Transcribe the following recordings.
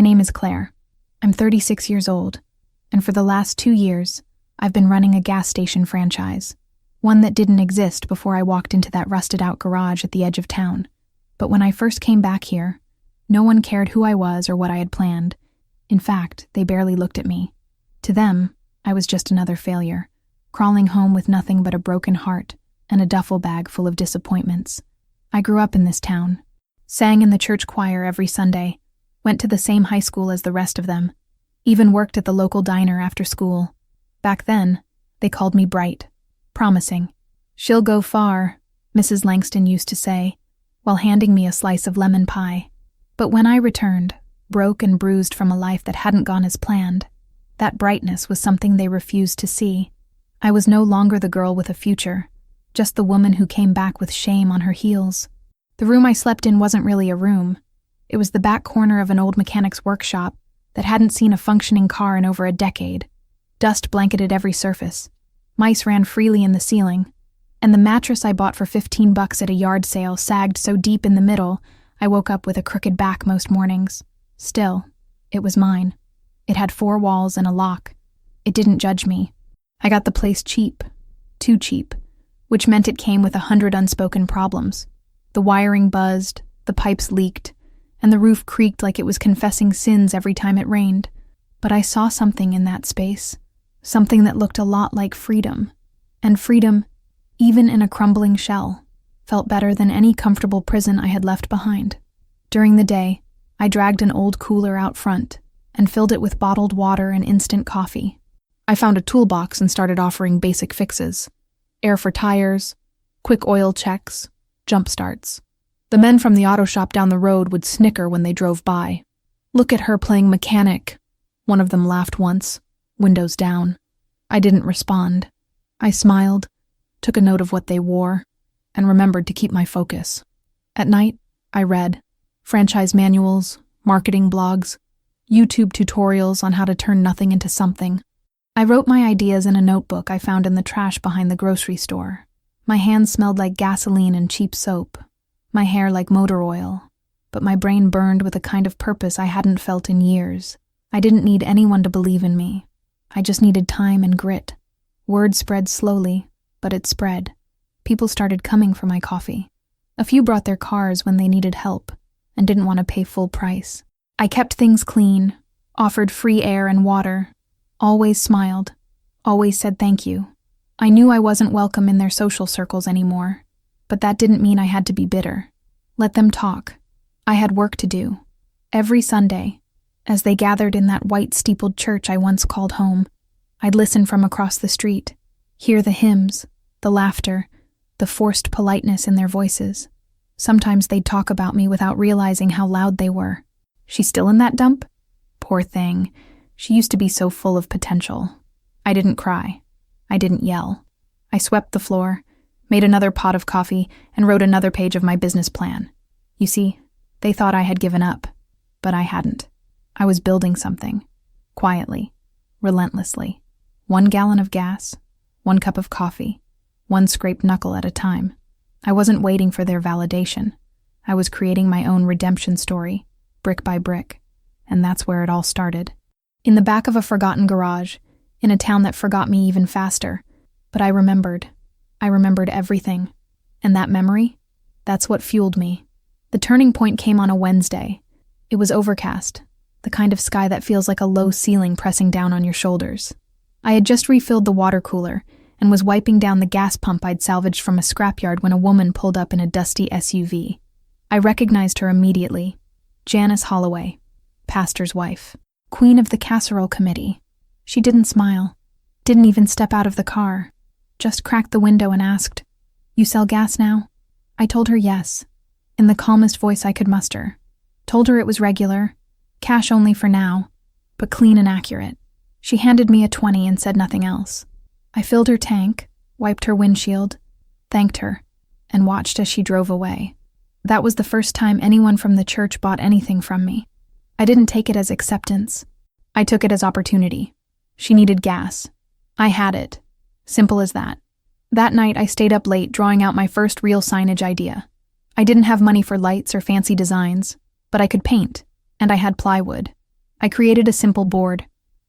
My name is Claire. I'm 36 years old, and for the last 2 years, I've been running a gas station franchise, one that didn't exist before I walked into that rusted-out garage at the edge of town. But when I first came back here, no one cared who I was or what I had planned. In fact, they barely looked at me. To them, I was just another failure, crawling home with nothing but a broken heart and a duffel bag full of disappointments. I grew up in this town, sang in the church choir every Sunday, went to the same high school as the rest of them, even worked at the local diner after school. Back then, they called me bright, promising. "She'll go far," Mrs. Langston used to say, while handing me a slice of lemon pie. But when I returned, broke and bruised from a life that hadn't gone as planned, that brightness was something they refused to see. I was no longer the girl with a future, just the woman who came back with shame on her heels. The room I slept in wasn't really a room. It was the back corner of an old mechanic's workshop that hadn't seen a functioning car in over a decade. Dust blanketed every surface. Mice ran freely in the ceiling. And the mattress I bought for $15 at a yard sale sagged so deep in the middle, I woke up with a crooked back most mornings. Still, it was mine. It had 4 walls and a lock. It didn't judge me. I got the place cheap. Too cheap. Which meant it came with 100 unspoken problems. The wiring buzzed, the pipes leaked, and the roof creaked like it was confessing sins every time it rained. But I saw something in that space, something that looked a lot like freedom. And freedom, even in a crumbling shell, felt better than any comfortable prison I had left behind. During the day, I dragged an old cooler out front and filled it with bottled water and instant coffee. I found a toolbox and started offering basic fixes: air for tires, quick oil checks, jump starts. The men from the auto shop down the road would snicker when they drove by. "Look at her playing mechanic," one of them laughed once, windows down. I didn't respond. I smiled, took a note of what they wore, and remembered to keep my focus. At night, I read franchise manuals, marketing blogs, YouTube tutorials on how to turn nothing into something. I wrote my ideas in a notebook I found in the trash behind the grocery store. My hands smelled like gasoline and cheap soap, my hair like motor oil, but my brain burned with a kind of purpose I hadn't felt in years. I didn't need anyone to believe in me. I just needed time and grit. Word spread slowly, but it spread. People started coming for my coffee. A few brought their cars when they needed help and didn't want to pay full price. I kept things clean, offered free air and water, always smiled, always said thank you. I knew I wasn't welcome in their social circles anymore, but that didn't mean I had to be bitter. Let them talk. I had work to do. Every Sunday, as they gathered in that white steepled church I once called home, I'd listen from across the street, hear the hymns, the laughter, the forced politeness in their voices. Sometimes they'd talk about me without realizing how loud they were. "She's still in that dump? Poor thing. She used to be so full of potential." I didn't cry. I didn't yell. I swept the floor, made another pot of coffee, and wrote another page of my business plan. You see, they thought I had given up, but I hadn't. I was building something. Quietly. Relentlessly. 1 gallon of gas, 1 cup of coffee, 1 scraped knuckle at a time. I wasn't waiting for their validation. I was creating my own redemption story, brick by brick, and that's where it all started. In the back of a forgotten garage, in a town that forgot me even faster. But I remembered everything. And that memory, that's what fueled me. The turning point came on a Wednesday. It was overcast, the kind of sky that feels like a low ceiling pressing down on your shoulders. I had just refilled the water cooler and was wiping down the gas pump I'd salvaged from a scrapyard when a woman pulled up in a dusty SUV. I recognized her immediately. Janice Holloway, pastor's wife, queen of the casserole committee. She didn't smile, didn't even step out of the car, just cracked the window and asked, "You sell gas now?" I told her yes, in the calmest voice I could muster. Told her it was regular, cash only for now, but clean and accurate. She handed me a 20 and said nothing else. I filled her tank, wiped her windshield, thanked her, and watched as she drove away. That was the first time anyone from the church bought anything from me. I didn't take it as acceptance. I took it as opportunity. She needed gas. I had it. Simple as that. That night, I stayed up late drawing out my first real signage idea. I didn't have money for lights or fancy designs, but I could paint, and I had plywood. I created a simple board.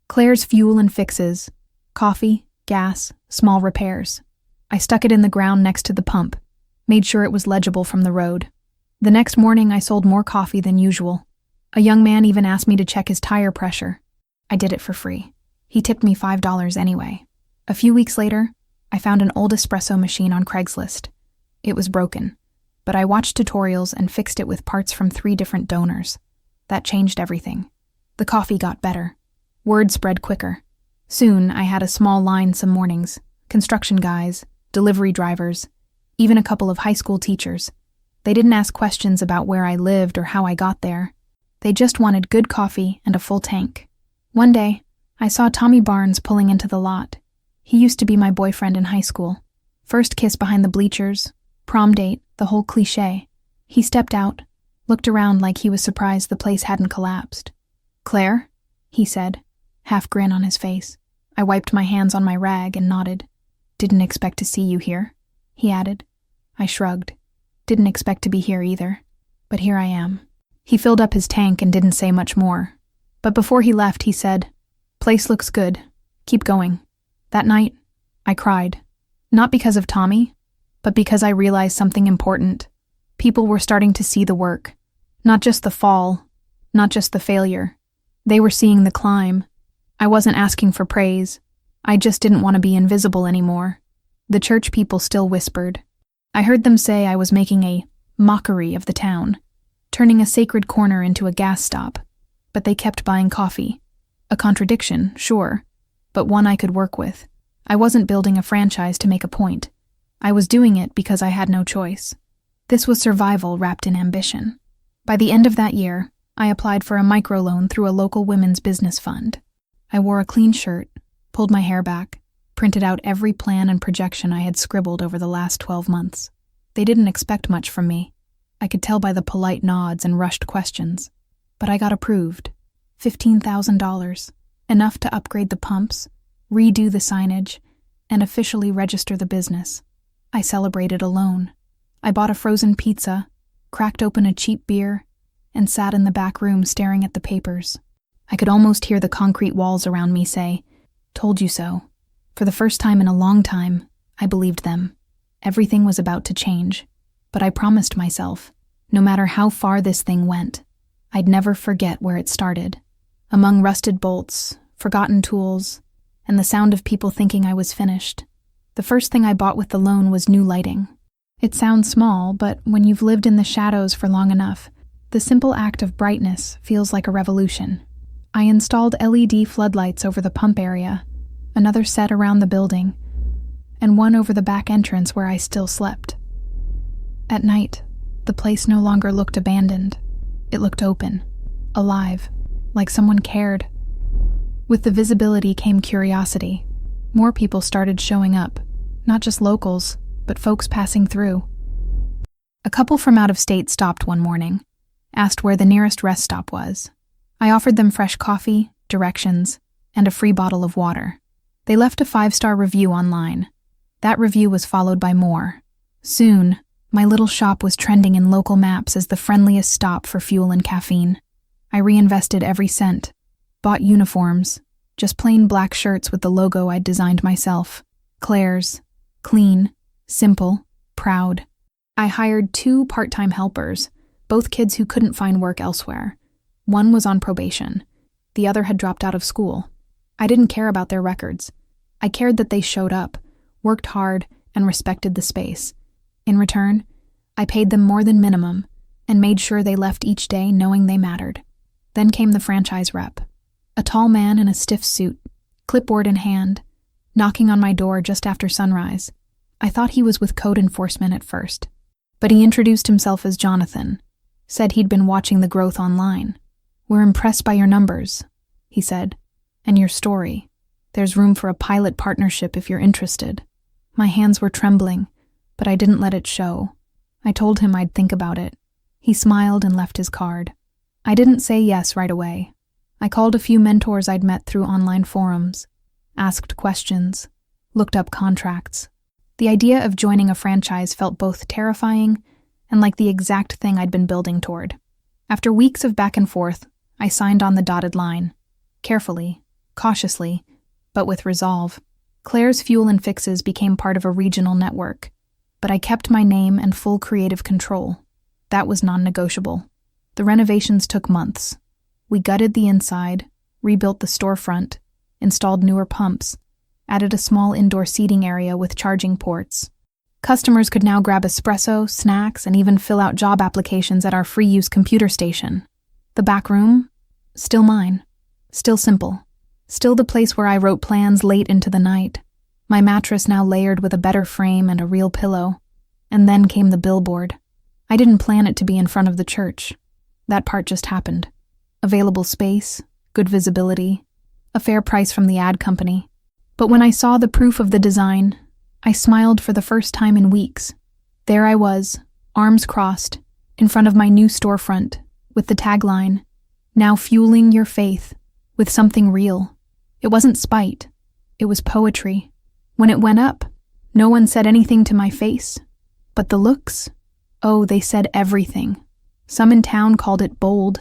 Claire's fuel and fixes, coffee, gas, small repairs. I stuck it in the ground next to the pump, made sure it was legible from the road. The next morning I sold more coffee than usual. A young man even asked me to check his tire pressure. I did it for free. He tipped me $5 anyway. A few weeks later, I found an old espresso machine on Craigslist. It was broken, but I watched tutorials and fixed it with parts from 3 different donors. That changed everything. The coffee got better. Word spread quicker. Soon, I had a small line some mornings, construction guys, delivery drivers, even a couple of high school teachers. They didn't ask questions about where I lived or how I got there. They just wanted good coffee and a full tank. One day, I saw Tommy Barnes pulling into the lot. He used to be my boyfriend in high school. First kiss behind the bleachers, prom date, the whole cliché. He stepped out, looked around like he was surprised the place hadn't collapsed. "Claire?" he said, half grin on his face. I wiped my hands on my rag and nodded. "Didn't expect to see you here," he added. I shrugged. Didn't expect to be here either. But here I am. He filled up his tank and didn't say much more. But before he left, he said, "Place looks good. Keep going." That night, I cried. Not because of Tommy, but because I realized something important. People were starting to see the work. Not just the fall, not just the failure. They were seeing the climb. I wasn't asking for praise. I just didn't want to be invisible anymore. The church people still whispered. I heard them say I was making a mockery of the town, turning a sacred corner into a gas stop. But they kept buying coffee. A contradiction, sure, but one I could work with. I wasn't building a franchise to make a point. I was doing it because I had no choice. This was survival wrapped in ambition. By the end of that year, I applied for a microloan through a local women's business fund. I wore a clean shirt, pulled my hair back, printed out every plan and projection I had scribbled over the last 12 months. They didn't expect much from me. I could tell by the polite nods and rushed questions. But I got approved. $15,000, enough to upgrade the pumps, redo the signage, and officially register the business. I celebrated alone. I bought a frozen pizza, cracked open a cheap beer, and sat in the back room staring at the papers. I could almost hear the concrete walls around me say, "Told you so." For the first time in a long time, I believed them. Everything was about to change, but I promised myself, no matter how far this thing went, I'd never forget where it started. Among rusted bolts, forgotten tools, and the sound of people thinking I was finished. The first thing I bought with the loan was new lighting. It sounds small, but when you've lived in the shadows for long enough, the simple act of brightness feels like a revolution. I installed LED floodlights over the pump area, another set around the building, and one over the back entrance where I still slept. At night, the place no longer looked abandoned. It looked open, alive, like someone cared. With the visibility came curiosity. More people started showing up, not just locals, but folks passing through. A couple from out of state stopped one morning, asked where the nearest rest stop was. I offered them fresh coffee, directions, and a free bottle of water. They left a 5-star review online. That review was followed by more. Soon, my little shop was trending in local maps as the friendliest stop for fuel and caffeine. I reinvested every cent, bought uniforms, just plain black shirts with the logo I'd designed myself. Claire's, clean, simple, proud. I hired 2 part-time helpers, both kids who couldn't find work elsewhere. One was on probation. The other had dropped out of school. I didn't care about their records. I cared that they showed up, worked hard, and respected the space. In return, I paid them more than minimum and made sure they left each day knowing they mattered. Then came the franchise rep, a tall man in a stiff suit, clipboard in hand, knocking on my door just after sunrise. I thought he was with code enforcement at first, but he introduced himself as Jonathan, said he'd been watching the growth online. "We're impressed by your numbers," he said, "and your story. There's room for a pilot partnership if you're interested." My hands were trembling, but I didn't let it show. I told him I'd think about it. He smiled and left his card. I didn't say yes right away. I called a few mentors I'd met through online forums, asked questions, looked up contracts. The idea of joining a franchise felt both terrifying and like the exact thing I'd been building toward. After weeks of back and forth, I signed on the dotted line. Carefully, cautiously, but with resolve. Claire's Fuel and Fixes became part of a regional network, but I kept my name and full creative control. That was non-negotiable. The renovations took months. We gutted the inside, rebuilt the storefront, installed newer pumps, added a small indoor seating area with charging ports. Customers could now grab espresso, snacks, and even fill out job applications at our free-use computer station. The back room? Still mine. Still simple. Still the place where I wrote plans late into the night. My mattress now layered with a better frame and a real pillow. And then came the billboard. I didn't plan it to be in front of the church. That part just happened. Available space, good visibility, a fair price from the ad company. But when I saw the proof of the design, I smiled for the first time in weeks. There I was, arms crossed, in front of my new storefront, with the tagline, "Now fueling your faith," with something real. It wasn't spite. It was poetry. When it went up, no one said anything to my face. But the looks? Oh, they said everything. Some in town called it bold.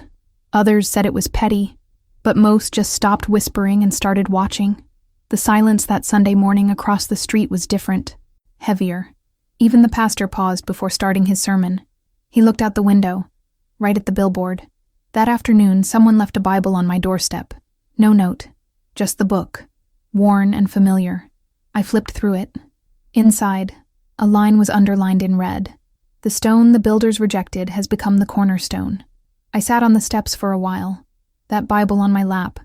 Others said it was petty. But most just stopped whispering and started watching. The silence that Sunday morning across the street was different, heavier. Even the pastor paused before starting his sermon. He looked out the window, right at the billboard. That afternoon, someone left a Bible on my doorstep. No note, just the book, worn and familiar. I flipped through it. Inside, a line was underlined in red. "The stone the builders rejected has become the cornerstone." I sat on the steps for a while, that Bible on my lap,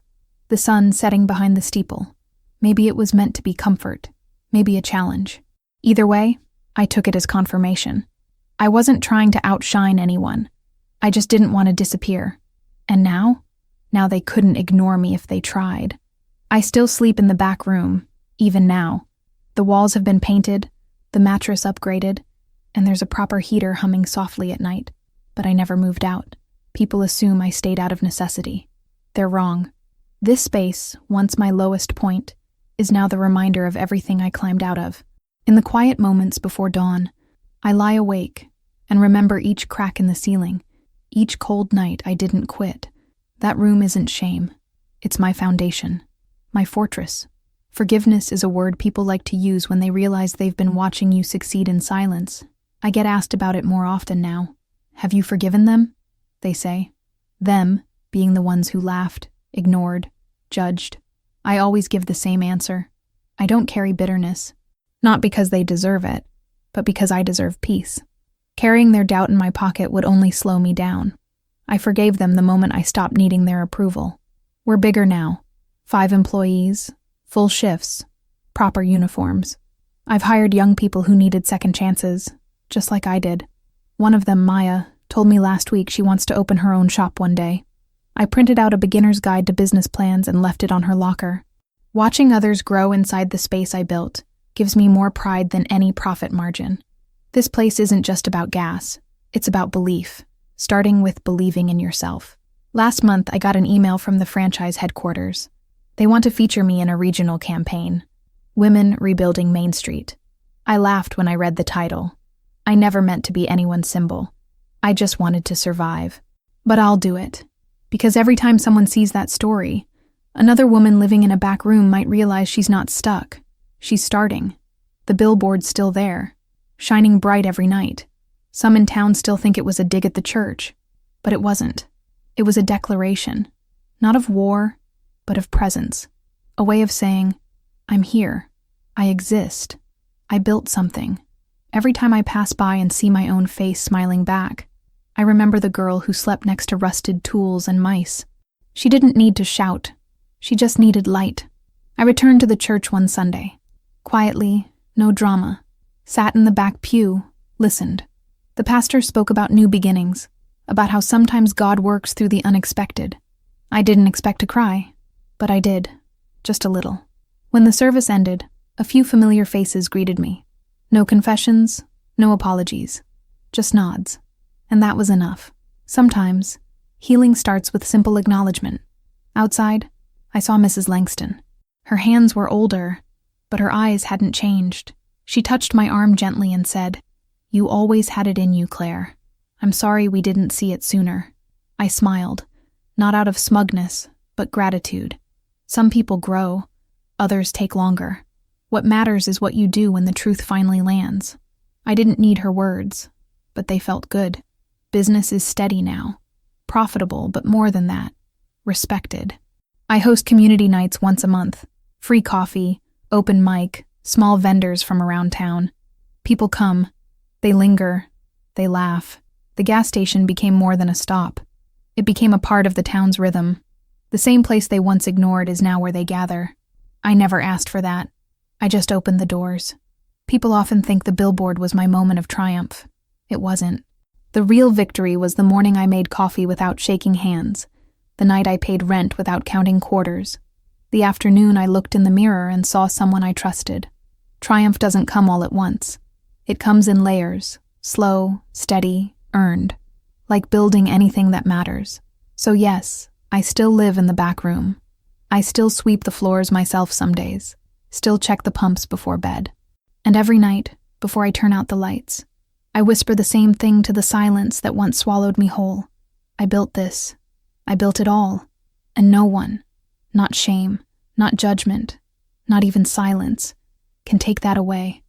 the sun setting behind the steeple. Maybe it was meant to be comfort, maybe a challenge. Either way, I took it as confirmation. I wasn't trying to outshine anyone. I just didn't want to disappear. And now they couldn't ignore me if they tried. I still sleep in the back room, even now. The walls have been painted, the mattress upgraded, and there's a proper heater humming softly at night. But I never moved out. People assume I stayed out of necessity. They're wrong. This space, once my lowest point, is now the reminder of everything I climbed out of. In the quiet moments before dawn, I lie awake and remember each crack in the ceiling, each cold night I didn't quit. That room isn't shame. It's my foundation, my fortress. Forgiveness is a word people like to use when they realize they've been watching you succeed in silence. I get asked about it more often now. "Have you forgiven them?" they say. Them being the ones who laughed, ignored, judged. I always give the same answer. I don't carry bitterness. Not because they deserve it, but because I deserve peace. Carrying their doubt in my pocket would only slow me down. I forgave them the moment I stopped needing their approval. We're bigger now. 5 employees, full shifts, proper uniforms. I've hired young people who needed second chances, just like I did. One of them, Maya, told me last week she wants to open her own shop one day. I printed out a beginner's guide to business plans and left it on her locker. Watching others grow inside the space I built gives me more pride than any profit margin. This place isn't just about gas. It's about belief, starting with believing in yourself. Last month, I got an email from the franchise headquarters. They want to feature me in a regional campaign, Women Rebuilding Main Street. I laughed when I read the title. I never meant to be anyone's symbol. I just wanted to survive. But I'll do it. Because every time someone sees that story, another woman living in a back room might realize she's not stuck. She's starting. The billboard's still there, shining bright every night. Some in town still think it was a dig at the church, but it wasn't. It was a declaration, not of war, but of presence. A way of saying, I'm here. I exist. I built something. Every time I pass by and see my own face smiling back, I remember the girl who slept next to rusted tools and mice. She didn't need to shout. She just needed light. I returned to the church one Sunday. Quietly, no drama. Sat in the back pew, listened. The pastor spoke about new beginnings, about how sometimes God works through the unexpected. I didn't expect to cry, but I did, just a little. When the service ended, a few familiar faces greeted me. No confessions, no apologies, just nods. And that was enough. Sometimes, healing starts with simple acknowledgement. Outside, I saw Mrs. Langston. Her hands were older, but her eyes hadn't changed. She touched my arm gently and said, "You always had it in you, Claire. I'm sorry we didn't see it sooner." I smiled, Not out of smugness, but gratitude. Some people grow, others take longer. What matters is what you do when the truth finally lands. I didn't need her words, but they felt good. Business is steady now. Profitable, but more than that, respected. I host community nights once a month. Free coffee, open mic, small vendors from around town. People come. They linger. They laugh. The gas station became more than a stop. It became a part of the town's rhythm. The same place they once ignored is now where they gather. I never asked for that. I just opened the doors. People often think the Billboard was my moment of triumph. It wasn't. The real victory was the morning I made coffee without shaking hands, the night I paid rent without counting quarters, the afternoon I looked in the mirror and saw someone I trusted. Triumph doesn't come all at once. It comes in layers, slow, steady, earned, like building anything that matters. So yes, I still live in the back room. I still sweep the floors myself some days, still check the pumps before bed. And every night, before I turn out the lights, I whisper the same thing to the silence that once swallowed me whole. I built this. I built it all. And no one, not shame, not judgment, not even silence, can take that away.